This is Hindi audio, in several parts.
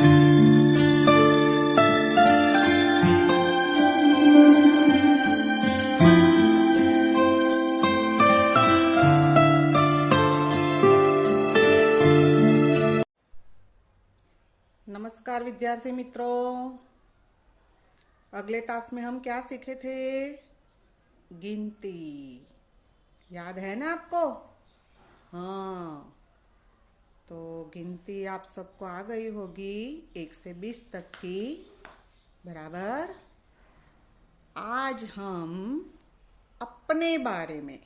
नमस्कार विद्यार्थी मित्रों, अगले तास में हम क्या सीखे थे? गिनती। याद है ना आपको? हाँ, तो गिनती आप सबको आ गई होगी 1 से 20 तक की, बराबर। आज हम अपने बारे में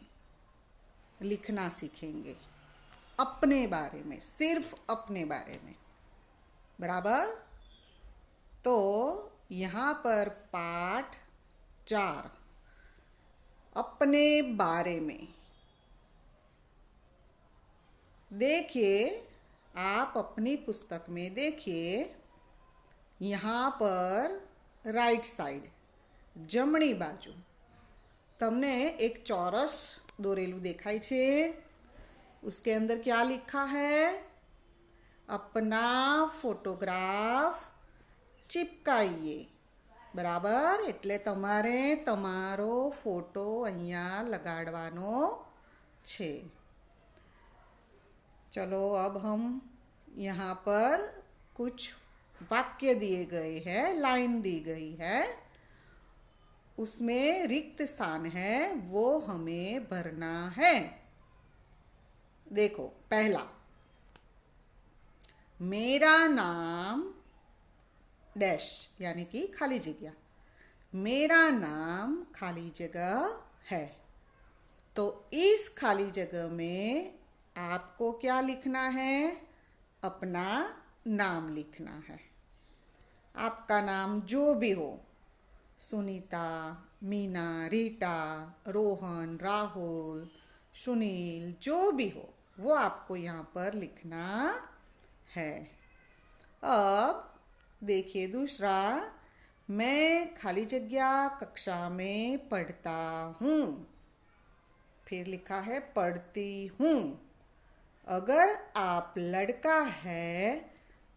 लिखना सीखेंगे। अपने बारे में, सिर्फ अपने बारे में, बराबर। तो यहाँ पर पाठ 4, अपने बारे में। देखिए, आप अपनी पुस्तक में देखिए, यहाँ पर राइट साइड जमणी बाजू તમને एक चौरस દોરેલું દેખાય છે। उसके अंदर क्या लिखा है? अपना फोटोग्राफ चिपकाइए, बराबर। એટલે તમારે તમારો फोटो અહીંયા લગાડવાનો છે। चलो, अब हम यहाँ पर कुछ वाक्य दिए गए हैं, लाइन दी गई है, उसमें रिक्त स्थान है, वो हमें भरना है। देखो, पहला, मेरा नाम डैश, यानी कि खाली जगह। मेरा नाम खाली जगह है। तो इस खाली जगह में आपको क्या लिखना है? अपना नाम लिखना है। आपका नाम जो भी हो, सुनीता, मीना, रीटा, रोहन, राहुल, सुनील, जो भी हो, वो आपको यहाँ पर लिखना है। अब देखिए दूसरा, मैं खाली जगह कक्षा में पढ़ता हूँ। फिर लिखा है पढ़ती हूँ। अगर आप लड़का है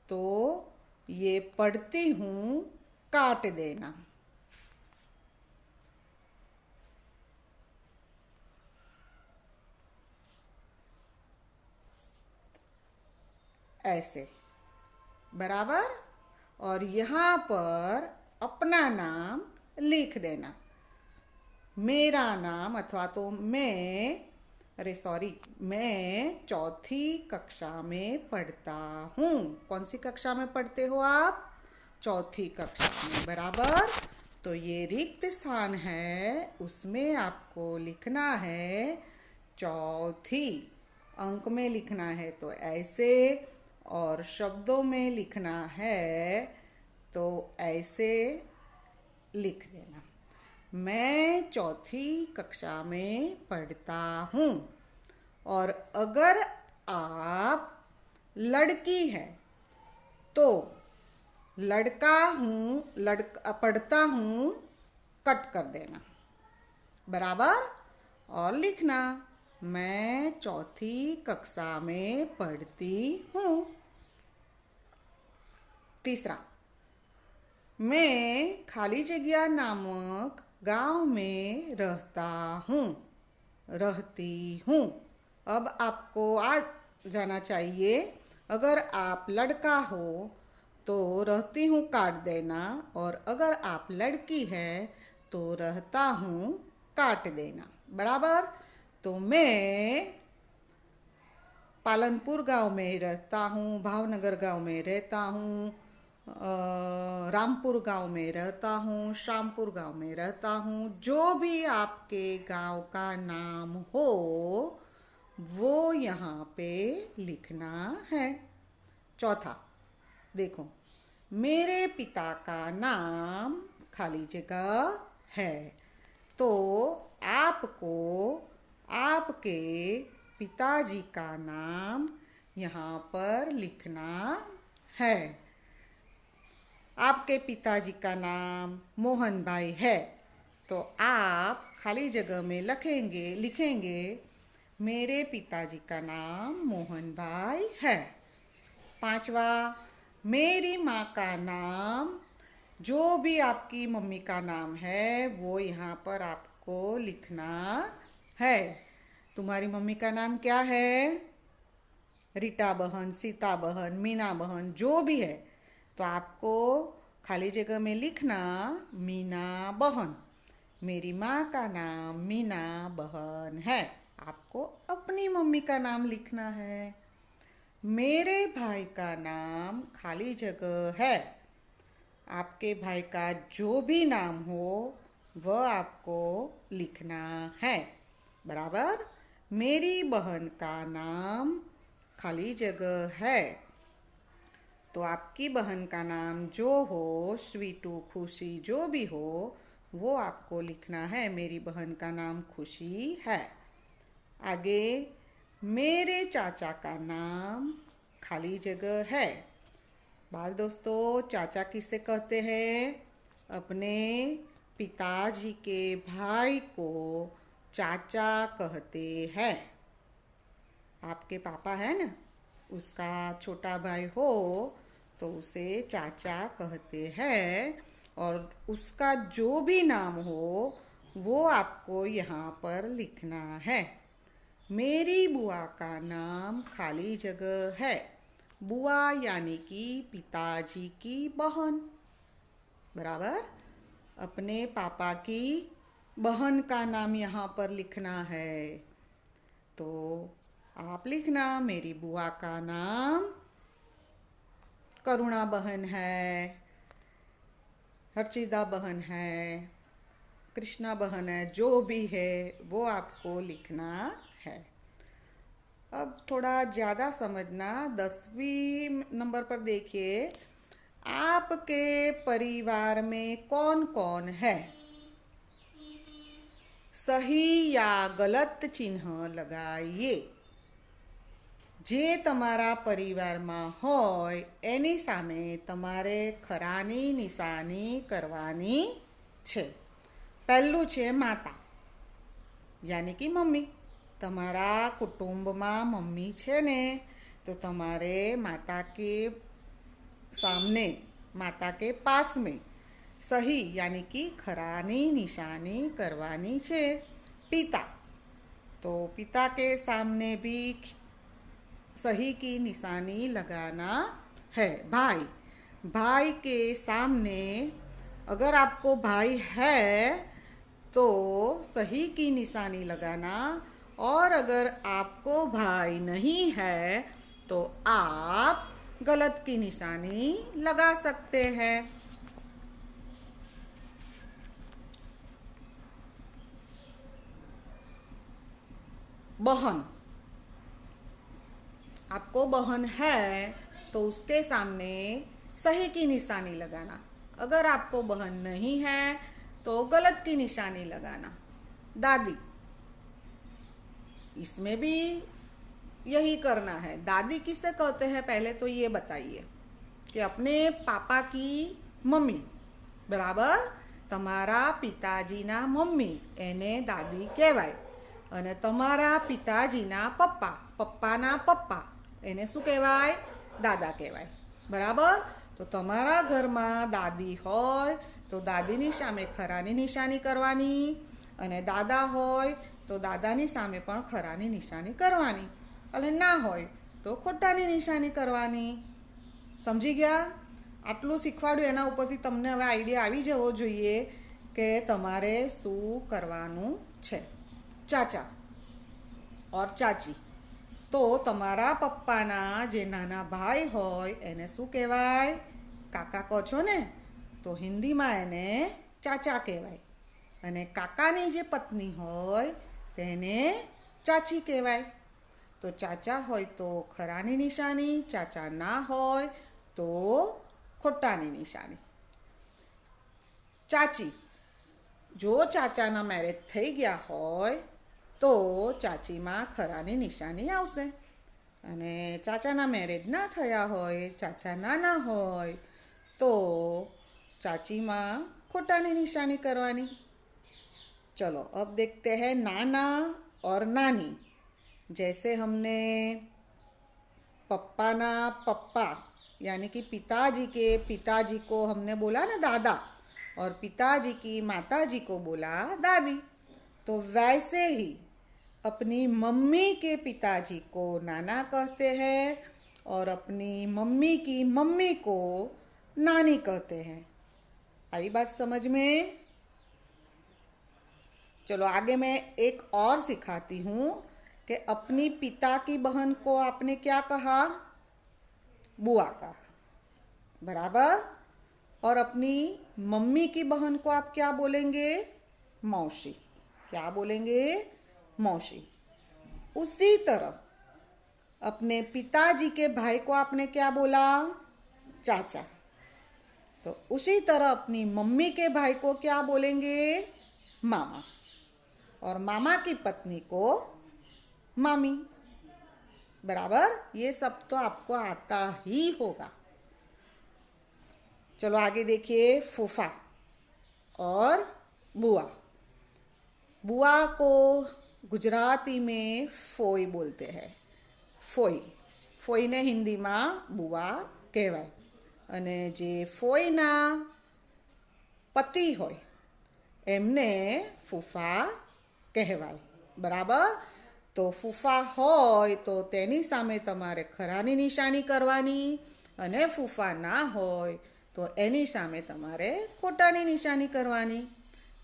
तो ये पढ़ती हूँ काट देना। ऐसे, बराबर। और यहाँ पर अपना नाम लिख देना। मेरा नाम अथवा तो मैं 4थी कक्षा में पढ़ता हूँ। कौन सी कक्षा में पढ़ते हो आप? 4थी कक्षा में, बराबर। तो ये रिक्त स्थान है, उसमें आपको लिखना है 4थी। अंक में लिखना है तो ऐसे, और शब्दों में लिखना है तो ऐसे लिख देना। मैं 4थी कक्षा में पढ़ता हूँ। और अगर आप लड़की है तो लड़का हूँ, पढ़ता हूँ कट कर देना, बराबर। और लिखना, मैं 4थी कक्षा में पढ़ती हूँ। तीसरा, मैं खाली जगह नामक गांव में रहता हूँ, रहती हूँ। अब आपको आ जाना चाहिए, अगर आप लड़का हो तो रहती हूँ काट देना, और अगर आप लड़की है तो रहता हूँ काट देना, बराबर। तो मैं पालनपुर गांव में रहता हूँ, भावनगर गांव में रहता हूँ, रामपुर गांव में रहता हूँ, श्यामपुर गांव में रहता हूँ। जो भी आपके गांव का नाम हो वो यहाँ पे लिखना है। चौथा, देखो, मेरे पिता का नाम खाली जगह है। तो आपको आपके पिताजी का नाम यहाँ पर लिखना है। आपके पिताजी का नाम मोहन भाई है तो आप खाली जगह में लिखेंगे मेरे पिताजी का नाम मोहन भाई है। पांचवा, मेरी माँ का नाम, जो भी आपकी मम्मी का नाम है वो यहाँ पर आपको लिखना है। तुम्हारी मम्मी का नाम क्या है? रीटा बहन, सीता बहन, मीना बहन, जो भी है, तो आपको खाली जगह में लिखना मीना बहन। मेरी माँ का नाम मीना बहन है। आपको अपनी मम्मी का नाम लिखना है। मेरे भाई का नाम खाली जगह है। आपके भाई का जो भी नाम हो वह आपको लिखना है। बराबर। मेरी बहन का नाम खाली जगह है, तो आपकी बहन का नाम जो हो, स्वीटू, खुशी, जो भी हो, वो आपको लिखना है। मेरी बहन का नाम खुशी है। आगे, मेरे चाचा का नाम खाली जगह है। बाल दोस्तों, चाचा किसे कहते हैं? अपने पिताजी के भाई को चाचा कहते हैं। आपके पापा है ना, उसका छोटा भाई हो तो उसे चाचा कहते हैं, और उसका जो भी नाम हो वो आपको यहाँ पर लिखना है। मेरी बुआ का नाम खाली जगह है। बुआ यानी कि पिताजी की बहन। बराबर। अपने पापा की बहन का नाम यहाँ पर लिखना है। तो आप लिखना, मेरी बुआ का नाम करुणा बहन है, हर्षिता बहन है, कृष्णा बहन है, जो भी है वो आपको लिखना है। अब थोड़ा ज़्यादा समझना, 10वीं नंबर पर देखिए, आपके परिवार में कौन कौन है? सही या गलत चिन्ह लगाइए। જે તમારા પરિવારમાં હોય એની સામે તમારે ખરાની નિશાની કરવાની છે। પહેલું છે માતા, યાની કે મમ્મી। તમારા કુટુંબમાં મમ્મી છે ને, તો તમારે માતા के सामने, माता के पास में सही यानी कि खरानी निशानी करवानी छे। पिता, तो पिता के सामने भी सही की निशानी लगाना है। भाई, भाई के सामने अगर आपको भाई है तो सही की निशानी लगाना, और अगर आपको भाई नहीं है तो आप गलत की निशानी लगा सकते हैं। बहन, आपको बहन है तो उसके सामने सही की निशानी लगाना। अगर आपको बहन नहीं है तो गलत की निशानी लगाना। दादी, इसमें भी यही करना है। दादी किसे कहते हैं पहले तो ये बताइए, कि अपने पापा की मम्मी। बराबर। તમારા પિતાજીના મમ્મી એને દાદી કહેવાય, અને તમારા પિતાજીના પપ્પા, પપ્પાના પપ્પા, એને શું કહેવાય? દાદા કહેવાય। બરાબર। તો તમારા ઘરમાં દાદી હોય તો દાદીની સામે ખરાની નિશાની કરવાની, અને દાદા હોય તો દાદાની સામે પણ ખરાની નિશાની કરવાની, અને ના હોય તો ખોટાની નિશાની કરવાની। સમજી ગયા? આટલું શીખવાડ્યું, એના ઉપરથી તમને હવે આઈડિયા આવી જવો જોઈએ કે તમારે શું કરવાનું છે। ચાચા ઓર ચાચી, તો તમારા પપ્પાના જે નાના ભાઈ હોય એને શું કહેવાય? કાકા કહો છો ને, તો હિન્દીમાં એને ચાચા કહેવાય, અને કાકાની જે પત્ની હોય તેને ચાચી કહેવાય। તો ચાચા હોય તો ખરાની નિશાની, ચાચા ના હોય તો ખોટાની નિશાની। ચાચી, જો ચાચાના મેરેજ થઈ ગયા હોય તો ચાચીમાં ખરાની નિશાની આવશે, અને ચાચાના મેરેજ ના થયા હોય, ચાચા નાના હોય તો ચાચીમાં ખોટાની નિશાની કરવાની। चलो अब देखते हैं नाना और नानी। जैसे हमने पप्पा ना पप्पा यानी कि पिताजी को हमने बोला ना दादा, और पिताजी की माताजी को बोला दादी। तो वैसे ही अपनी मम्मी के पिताजी को नाना कहते हैं और अपनी मम्मी की मम्मी को नानी कहते हैं। आई बात समझ में? चलो आगे मैं एक और सिखाती हूँ कि अपनी पिता की बहन को आपने क्या कहा? बुआ का, बराबर। और अपनी मम्मी की बहन को आप क्या बोलेंगे? मौसी। क्या बोलेंगे? मौसी। उसी तरह अपने पिताजी के भाई को आपने क्या बोला? चाचा। तो उसी तरह अपनी मम्मी के भाई को क्या बोलेंगे? मामा। और मामा की पत्नी को मामी, बराबर। ये सब तो आपको आता ही होगा। चलो आगे देखिए, फूफा और बुआ। बुआ को गुजराती में फोई बोलते हैं। फोई, फोईने हिंदीમાં बुआ કહેવાય। અને જે ફોઈના પતિ હોય એમને ફૂફા કહેવાય, બરાબર। તો ફૂફા હોય તો તેની સામે તમારે ખરાની નિશાની કરવાની, અને ફૂફા ના હોય तो एनी सामे तमारे खोटानी निशानी करवानी।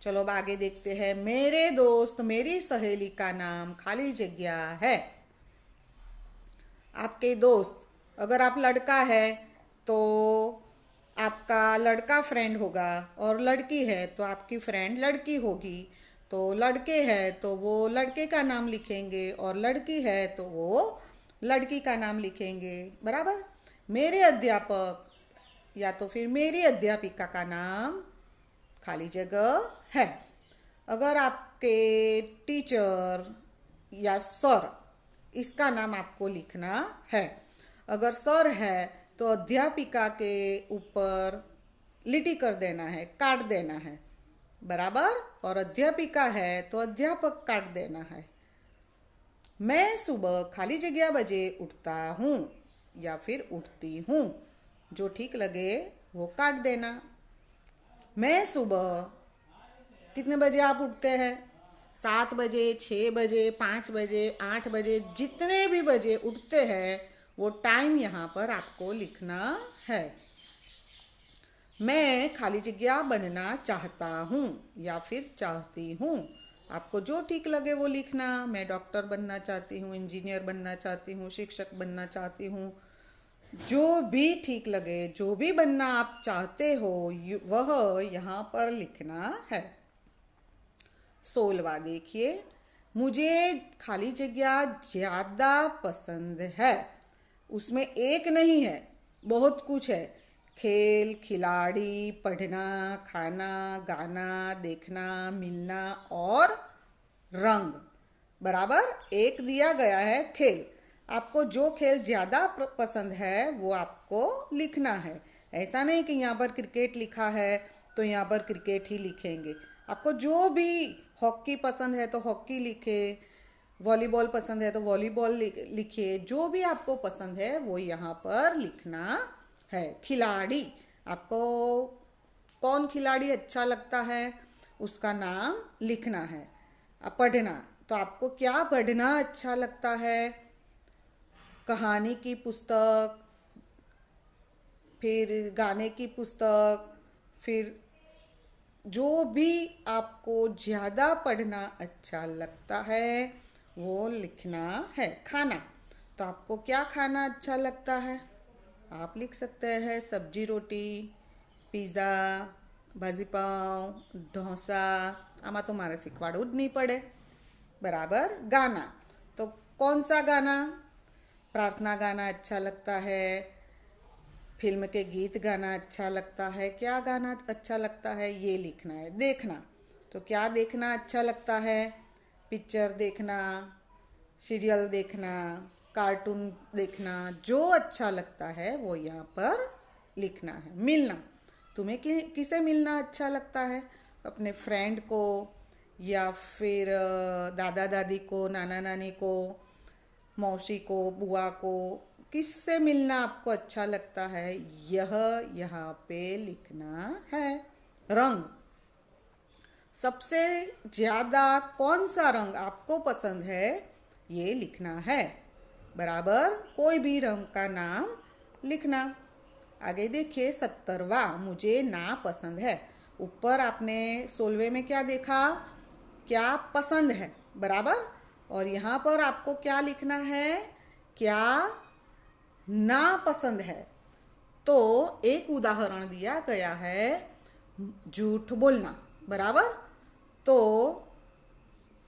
चलो आगे देखते हैं। मेरे दोस्त मेरी सहेली का नाम खाली जगह है। आपके दोस्त, अगर आप लड़का है तो आपका लड़का फ्रेंड होगा, और लड़की है तो आपकी फ्रेंड लड़की होगी। तो लड़के हैं तो वो लड़के का नाम लिखेंगे, और लड़की है तो वो लड़की का नाम लिखेंगे, बराबर। मेरे अध्यापक या तो फिर मेरी अध्यापिका का नाम खाली जगह है। अगर आपके टीचर या सर, इसका नाम आपको लिखना है। अगर सर है तो अध्यापिका के ऊपर लिटी कर देना है, काट देना है, बराबर। और अध्यापिका है तो अध्यापक काट देना है। मैं सुबह खाली जगह बजे उठता हूँ या फिर उठती हूँ, जो ठीक लगे वो काट देना। मैं सुबह, कितने बजे आप उठते हैं? 7 बजे, 6 बजे, 5 बजे, 8 बजे, जितने भी बजे उठते हैं वो टाइम यहाँ पर आपको लिखना है। मैं खाली जगह बनना चाहता हूँ या फिर चाहती हूँ, आपको जो ठीक लगे वो लिखना। मैं डॉक्टर बनना चाहती हूँ, इंजीनियर बनना चाहती हूँ, शिक्षक बनना चाहती हूँ, जो भी ठीक लगे, जो भी बनना आप चाहते हो वह यहाँ पर लिखना है। 16वां देखिए, मुझे खाली जगह ज्यादा पसंद है। उसमें एक नहीं है, बहुत कुछ है। खेल, खिलाड़ी, पढ़ना, खाना, गाना, देखना, मिलना और रंग, बराबर। एक दिया गया है खेल। आपको जो खेल ज़्यादा पसंद है वो आपको लिखना है। ऐसा नहीं कि यहाँ पर क्रिकेट लिखा है तो यहाँ पर क्रिकेट ही लिखेंगे। आपको जो भी, हॉकी पसंद है तो हॉकी लिखे, वॉलीबॉल पसंद है तो वॉलीबॉल लिखिए, जो भी आपको पसंद है वो यहाँ पर लिखना है। खिलाड़ी, आपको कौन खिलाड़ी अच्छा लगता है उसका नाम लिखना है। पढ़ना, तो आपको क्या पढ़ना अच्छा लगता है? कहानी की पुस्तक, फिर गाने की पुस्तक, फिर जो भी आपको ज़्यादा पढ़ना अच्छा लगता है वो लिखना है। खाना, तो आपको क्या खाना अच्छा लगता है? आप लिख सकते हैं सब्जी रोटी, पिज़्ज़ा, भाजी पाव, ढोसा। आमा तो मारे શીખવાડવું જ નહીં પડે, बराबर। गाना, तो कौन सा गाना? प्रार्थना गाना अच्छा लगता है, फिल्म के गीत गाना अच्छा लगता है, क्या गाना अच्छा लगता है ये लिखना है। देखना, तो क्या देखना अच्छा लगता है? पिक्चर देखना, सीरियल देखना, कार्टून देखना, जो अच्छा लगता है वो यहाँ पर लिखना है। मिलना, तुम्हें किसे मिलना अच्छा लगता है? अपने फ्रेंड को, या फिर दादा दादी को, नाना नानी को, मौसी को, बुआ को, किससे मिलना आपको अच्छा लगता है, यह यहाँ पे लिखना है। रंग, सबसे ज्यादा कौन सा रंग आपको पसंद है, ये लिखना है। बराबर कोई भी रंग का नाम लिखना। आगे देखिए 70वां, मुझे ना पसंद है। ऊपर आपने 16वें में क्या देखा, क्या पसंद है, बराबर। और यहाँ पर आपको क्या लिखना है, क्या ना पसंद है। तो एक उदाहरण दिया गया है, झूठ बोलना, बराबर। तो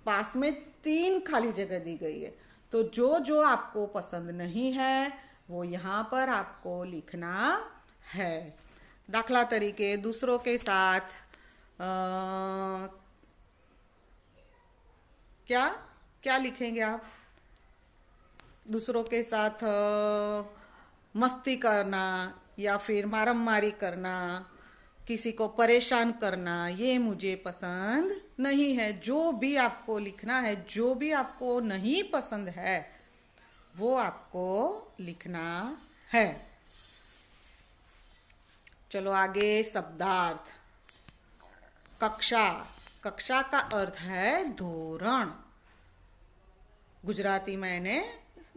पास में 3 खाली जगह दी गई है, तो जो जो आपको पसंद नहीं है वो यहाँ पर आपको लिखना है। दाखला तरीके दूसरों के साथ क्या क्या लिखेंगे आप, दूसरों के साथ मस्ती करना या फिर मारामारी करना, किसी को परेशान करना, ये मुझे पसंद नहीं है। जो भी आपको लिखना है, जो भी आपको नहीं पसंद है वो आपको लिखना है। चलो आगे शब्दार्थ। कक्षा, कक्षा का अर्थ है धोरण। गुजराती में એને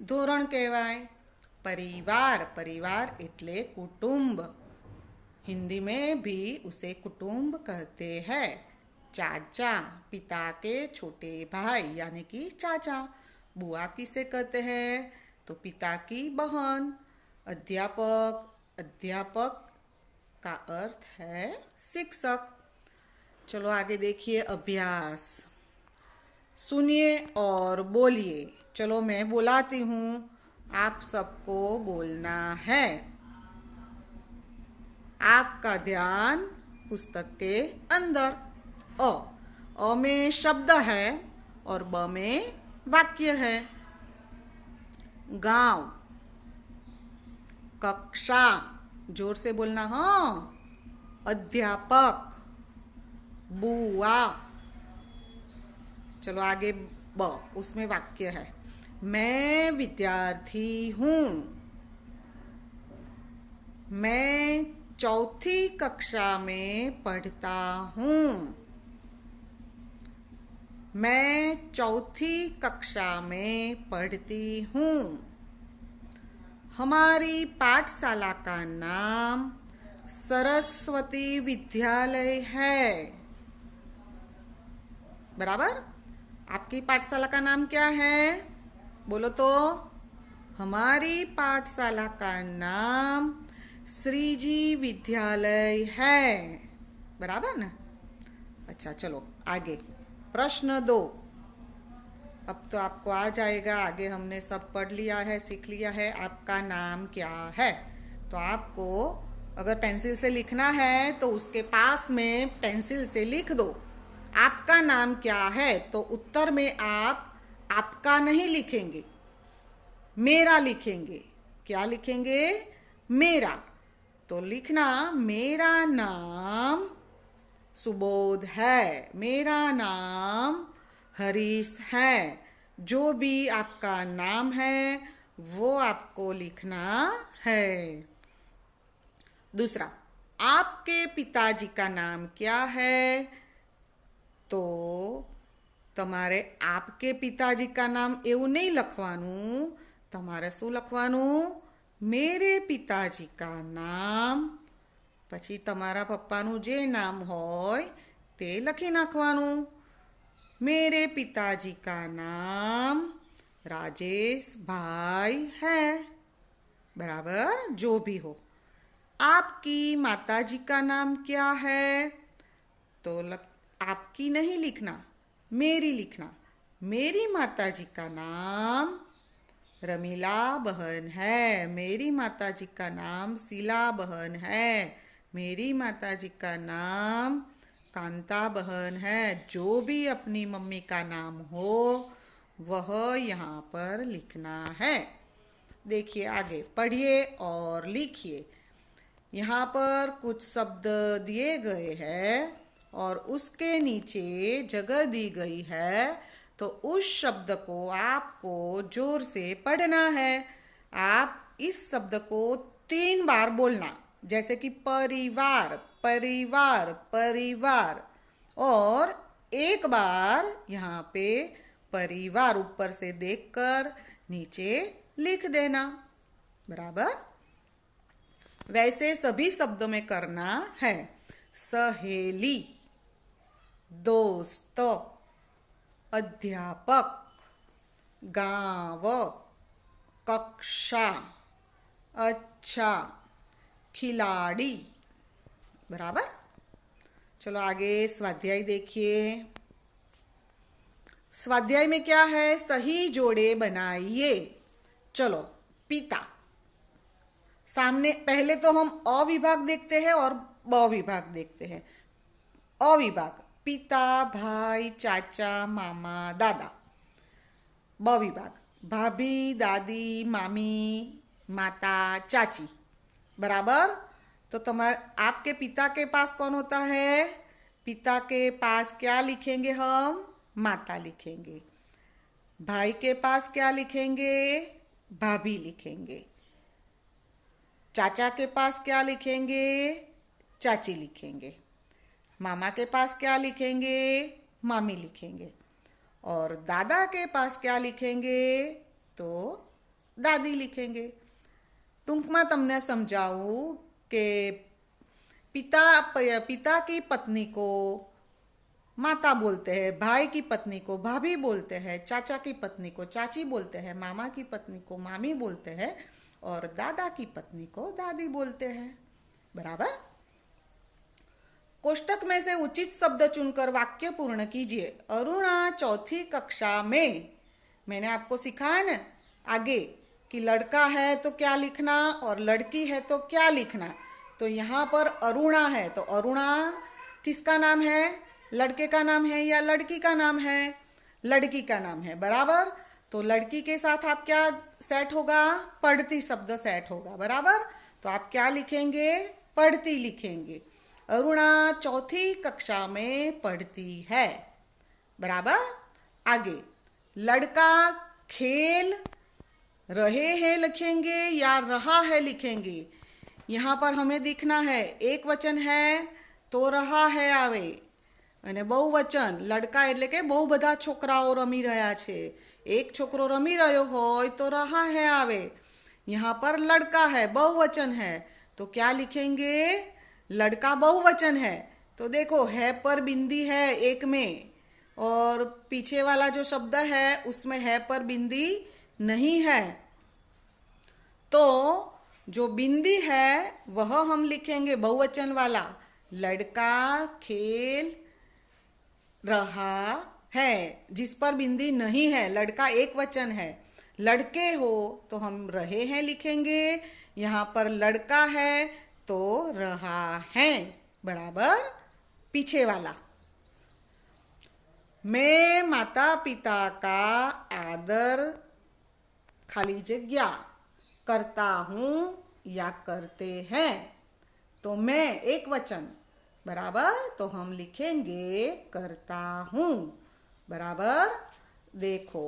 ધોરણ કહેવાય। परिवार, परिवार એટલે कुटुंब। हिंदी में भी उसे कुटुंब कहते हैं। चाचा, पिता के छोटे भाई यानी कि चाचा। बुआ किसे कहते हैं, तो पिता की बहन। अध्यापक, अध्यापक का अर्थ है शिक्षक। चलो आगे देखिए अभ्यास। सुनिए और बोलिए। चलो मैं बुलाती हूँ, आप सबको बोलना है। आपका ध्यान पुस्तक के अंदर। अ में शब्द है और ब में वाक्य है। गांव, कक्षा, जोर से बोलना, हाँ। अध्यापक, बुआ। चलो आगे ब, उसमें वाक्य है। मैं विद्यार्थी हूँ। मैं चौथी कक्षा में पढ़ता हूँ। मैं चौथी कक्षा में पढ़ती हूँ। हमारी पाठशाला का नाम सरस्वती विद्यालय है। बराबर। आपकी पाठशाला का नाम क्या है, बोलो तो। हमारी पाठशाला का नाम श्रीजी विद्यालय है। बराबर ना। अच्छा चलो आगे प्रश्न 2। अब तो आपको आ जाएगा, आगे हमने सब पढ़ लिया है, सीख लिया है। आपका नाम क्या है, तो आपको अगर पेंसिल से लिखना है तो उसके पास में पेंसिल से लिख दो आपका नाम क्या है। तो उत्तर में आप आपका नहीं लिखेंगे, मेरा लिखेंगे। क्या लिखेंगे, मेरा। तो लिखना मेरा नाम सुबोध है, मेरा नाम हरीश है। जो भी आपका नाम है वो आपको लिखना है। दूसरा, आपके पिताजी का नाम क्या है, तो તમારે आपके पिताजी का नाम એવું नहीं લખવાનું, તમારે શું લખવાનું, मेरे पिताजी का नाम, પછી તમારા પપ્પાનું જે નામ હોય તે લખી નાખવાનું। मेरे पिताजी का नाम राजेश भाई है। बराबर, जो भी हो। आपकी माताजी का नाम क्या है, तो आपकी नहीं लिखना, मेरी लिखना। मेरी माताजी का नाम रमीला बहन है। मेरी माताजी का नाम शीला बहन है। मेरी माताजी का नाम कांता बहन है। जो भी अपनी मम्मी का नाम हो वह यहाँ पर लिखना है। देखिए आगे पढ़िए और लिखिए। यहाँ पर कुछ शब्द दिए गए हैं और उसके नीचे जगह दी गई है, तो उस शब्द को आपको जोर से पढ़ना है। आप इस शब्द को 3 बार बोलना, जैसे कि परिवार, परिवार, परिवार, और एक बार यहाँ पे परिवार ऊपर से देखकर नीचे लिख देना। बराबर। वैसे सभी शब्दों में करना है। सहेली, दोस्त, अध्यापक, गांव, कक्षा, अच्छा, खिलाड़ी। बराबर। चलो आगे स्वाध्याय देखिए। स्वाध्याय में क्या है? सही जोड़े बनाइए। चलो, पिता। सामने पहले तो हम अ विभाग देखते हैं और ब विभाग देखते हैं। अ विभाग पिता, भाई, चाचा, मामा, दादा। ब विभाग भाभी, दादी, मामी, माता, चाची। बराबर। तो तुम्हारे आपके पिता के पास कौन होता है? पिता के पास क्या लिखेंगे हम? माता लिखेंगे। भाई के पास क्या लिखेंगे? भाभी लिखेंगे। चाचा के पास क्या लिखेंगे? चाची लिखेंगे। मामा के पास क्या लिखेंगे? मामी लिखेंगे। और दादा के पास क्या लिखेंगे? तो दादी लिखेंगे। टूंकमा तमने समझाऊं कि पिता की पत्नी को माता बोलते हैं, भाई की पत्नी को भाभी बोलते हैं, चाचा की पत्नी को चाची बोलते हैं, मामा की पत्नी को मामी बोलते हैं, और दादा की पत्नी को दादी बोलते हैं। बराबर। कोष्टक में से उचित शब्द चुनकर वाक्य पूर्ण कीजिए। अरुणा 4th कक्षा में। मैंने आपको सिखाया ना आगे कि लड़का है तो क्या लिखना और लड़की है तो क्या लिखना। तो यहाँ पर अरुणा है तो अरुणा किसका नाम है? लड़के का नाम है या लड़की का नाम है? लड़की का नाम है। बराबर। तो लड़की के साथ आप क्या सेट होगा? पढ़ती शब्द सेट होगा। बराबर। तो आप क्या लिखेंगे? पढ़ती लिखेंगे। अरुणा 4th कक्षा में पढ़ती है। बराबर। आगे लड़का खेल रहे हैं लिखेंगे या रहा है लिखेंगे? यहाँ पर हमें दिखना है एक वचन है तो रहा है आवे, અને બહુવચન લડકા એટલે કે બહુ બધા છોકરાઓ રમી રહ્યા છે। એક છોકરો રમી રહ્યો હોય તો रहा है आवे। यहाँ पर लड़का है, बहुवचन है, तो क्या लिखेंगे? लड़का बहुवचन है। तो देखो है पर बिंदी है एक में, और पीछे वाला जो शब्द है उसमें है पर बिंदी नहीं है। तो जो बिंदी है वह हम लिखेंगे बहुवचन वाला। लड़का खेल रहा है, जिस पर बिंदी नहीं है। लड़का एक वचन है। लड़के हो तो हम रहे हैं लिखेंगे। यहाँ पर लड़का है तो रहा है। बराबर। पीछे वाला मैं माता पिता का आदर खाली जगह करता हूँ या करते हैं। तो मैं एक वचन। बराबर। तो हम लिखेंगे करता हूँ। बराबर। देखो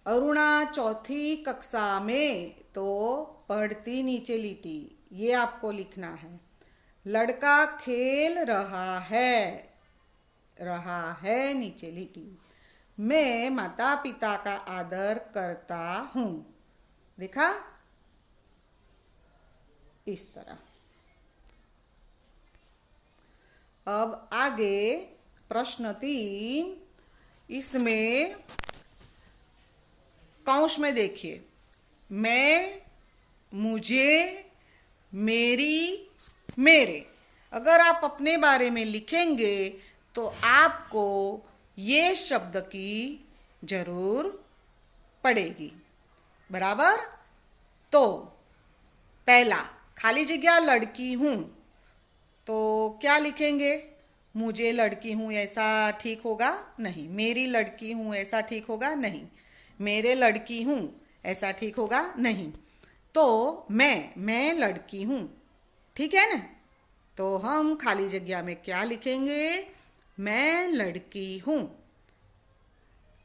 अरुणा 4th कक्षा में तो पढ़ती नीचे लिटी, ये आपको लिखना है। लड़का खेल रहा है नीचे लिटी। मैं माता पिता का आदर करता हूँ। देखा? इस तरह। अब आगे प्रश्न 3, इसमें कौंस में देखिए, मैं, मुझे, मेरी, मेरे। अगर आप अपने बारे में लिखेंगे तो आपको ये शब्द की जरूर पड़ेगी। बराबर। तो पहला खाली जगह लड़की हूँ, तो क्या लिखेंगे? मुझे लड़की हूँ ऐसा ठीक होगा? नहीं। मेरी लड़की हूँ ऐसा ठीक होगा? नहीं। मेरे लड़की हूँ ऐसा ठीक होगा? नहीं। तो मैं लड़की हूँ, ठीक है ना? तो हम खाली जगह में क्या लिखेंगे? मैं लड़की हूँ।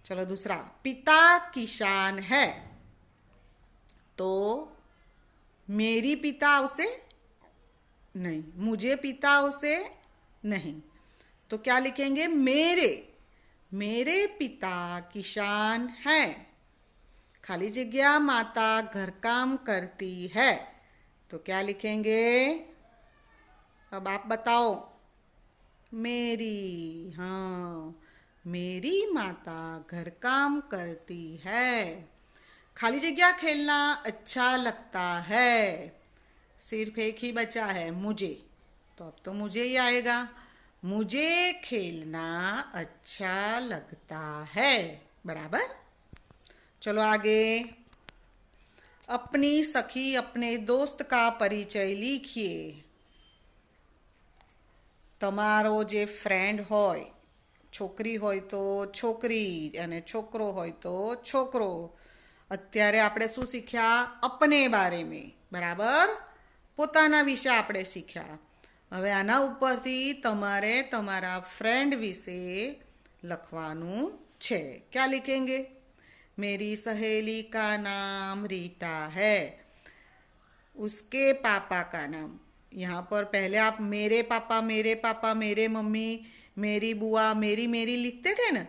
चलो दूसरा, पिता किसान है। तो मेरी पिता उसे नहीं, मुझे पिता उसे नहीं, तो क्या लिखेंगे? मेरे, मेरे पिता किसान हैं। खाली जगह माता घर काम करती है, तो क्या लिखेंगे? अब आप बताओ। मेरी, हाँ, मेरी माता घर काम करती है। खाली जगह खेलना अच्छा लगता है। सिर्फ एक ही बचा है, मुझे, तो अब तो मुझे ही आएगा। मुझे खेलना अच्छा लगता है। बराबर। चलो आगे। अपनी सखी अपने दोस्त का परिचय लिखिए। તમારો જે ફ્રેન્ડ હોય, છોકરી હોય તો છોકરી અને છોકરો હોય તો છોકરો. અત્યારે આપણે શું શીખ્યા? અપને બારે મેં. બરાબર? પોતાના વિશે આપણે શીખ્યા. હવે આના ઉપરથી તમારે તમારા ફ્રેન્ડ વિશે લખવાનું છે. क्या लिखेंगे? मेरी सहेली का नाम रीटा है, उसके पापा का नाम. यहाँ पर पहले आप मेरे पापा, मेरे मम्मी, मेरी बुआ, मेरी मेरी लिखते थे ना,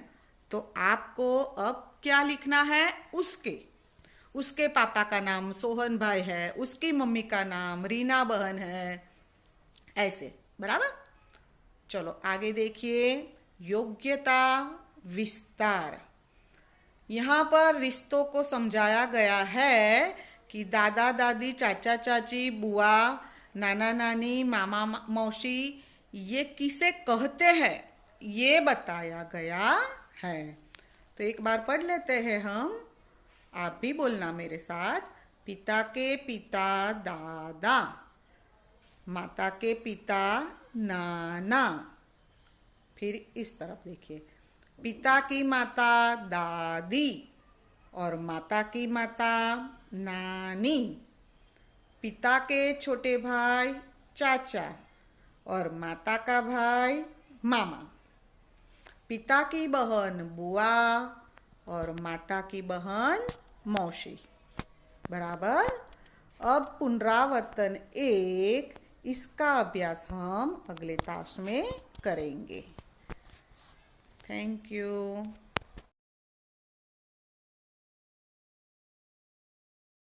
तो आपको अब क्या लिखना है? उसके. उसके पापा का नाम सोहन भाई है, उसकी मम्मी का नाम रीना बहन है, ऐसे. बराबर? चलो आगे देखिए. योग्यता विस्तार. यहाँ पर रिश्तों को समझाया गया है कि दादा दादी, चाचा चाची, बुआ, नाना नानी, मामा मौसी, ये किसे कहते हैं ये बताया गया है. तो एक बार पढ़ लेते हैं हम. आप भी बोलना मेरे साथ. पिता के पिता दादा, माता के पिता नाना. फिर इस तरफ देखिए. पिता की माता दादी और माता की माता नानी. पिता के छोटे भाई चाचा और माता का भाई मामा. पिता की बहन बुआ और माता की बहन मौसी. बराबर. अब पुनरावर्तन 1, इसका अभ्यास हम अगले ताश में करेंगे. Thank you.